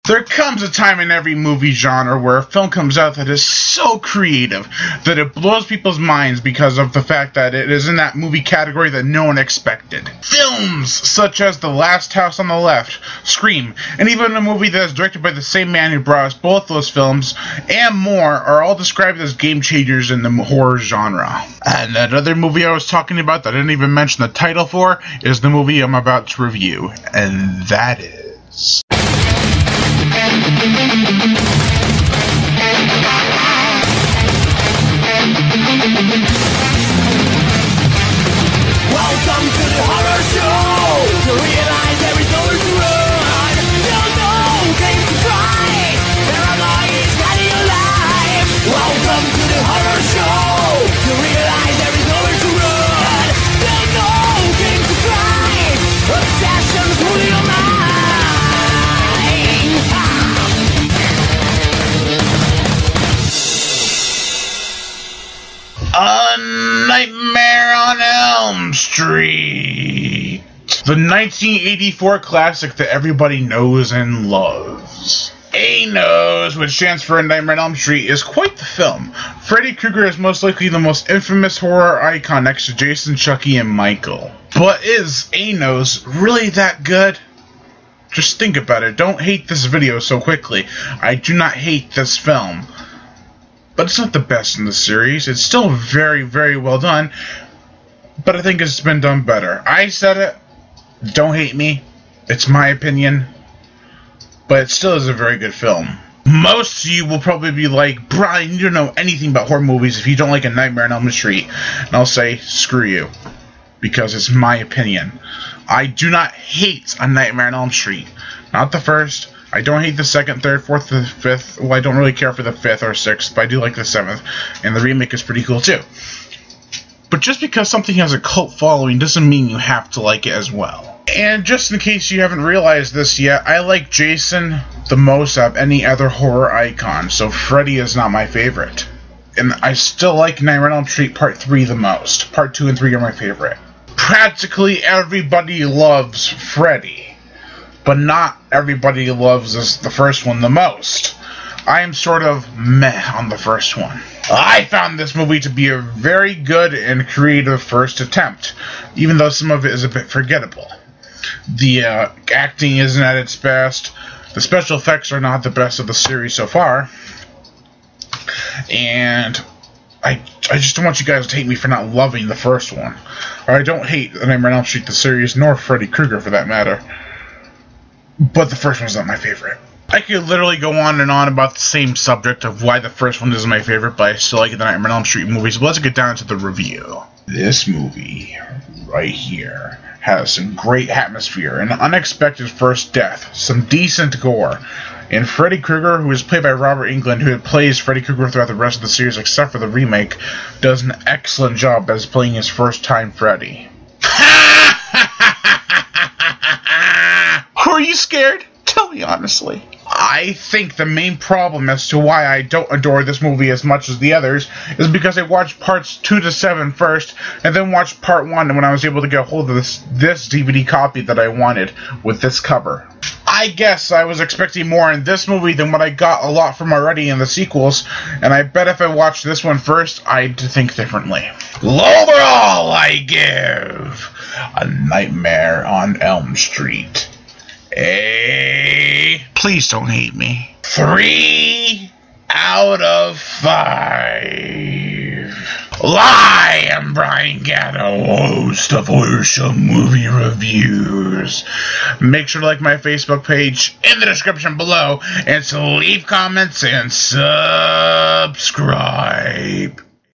There comes a time in every movie genre where a film comes out that is so creative that it blows people's minds because of the fact that it is in that movie category that no one expected. Films such as The Last House on the Left, Scream, and even a movie that is directed by the same man who brought us both those films, and more, are all described as game changers in the horror genre. And that other movie I was talking about that I didn't even mention the title for is the movie I'm about to review, and that is... Welcome to the horror show. To realize there is nowhere to run. There's no game to try. Paranoia is running your life. Welcome to the horror show. To realize there is nowhere to run. There's no game to try. Obsessions rule your mind. A Nightmare on Elm Street. The 1984 classic that everybody knows and loves. A-Nose, which stands for Nightmare on Elm Street, is quite the film. Freddy Krueger is most likely the most infamous horror icon next to Jason, Chucky, and Michael. But is A-Nose really that good? Just think about it. Don't hate this video so quickly. I do not hate this film. But it's not the best in the series. It's still very, very well done. But I think it's been done better. I said it. Don't hate me. It's my opinion. But it still is a very good film. Most of you will probably be like, Brian, you don't know anything about horror movies if you don't like A Nightmare on Elm Street. And I'll say, screw you. Because it's my opinion. I do not hate A Nightmare on Elm Street. Not the first. I don't hate the second, third, fourth, the fifth. Well, I don't really care for the fifth or sixth, but I do like the seventh. And the remake is pretty cool, too. But just because something has a cult following doesn't mean you have to like it as well. And just in case you haven't realized this yet, I like Jason the most out of any other horror icon, so Freddy is not my favorite. And I still like Nightmare on Elm Street Part 3 the most. Part 2 and 3 are my favorite. Practically everybody loves Freddy. But not everybody loves the first one the most. I am sort of meh on the first one. I found this movie to be a very good and creative first attempt, even though some of it is a bit forgettable. The acting isn't at its best. The special effects are not the best of the series so far. And I just don't want you guys to hate me for not loving the first one. Or I don't hate Nightmare on Elm Street the series, nor Freddy Krueger for that matter. But the first one's not my favorite. I could literally go on and on about the same subject of why the first one isn't my favorite, but I still like the Nightmare on Elm Street movies. But let's get down to the review. This movie, right here, has some great atmosphere, an unexpected first death, some decent gore, and Freddy Krueger, who is played by Robert Englund, who plays Freddy Krueger throughout the rest of the series except for the remake, does an excellent job as playing his first-time Freddy. Are you scared? Tell me honestly. I think the main problem as to why I don't adore this movie as much as the others is because I watched parts 2 to 7 first, and then watched part 1 when I was able to get a hold of this DVD copy that I wanted with this cover. I guess I was expecting more in this movie than what I got a lot from already in the sequels, and I bet if I watched this one first, I'd think differently. Overall, I give A Nightmare on Elm Street please don't hate me. 3 out of 5. I am Brian Gatto, host of Horror Show Movie Reviews. Make sure to like my Facebook page in the description below, and to leave comments and subscribe.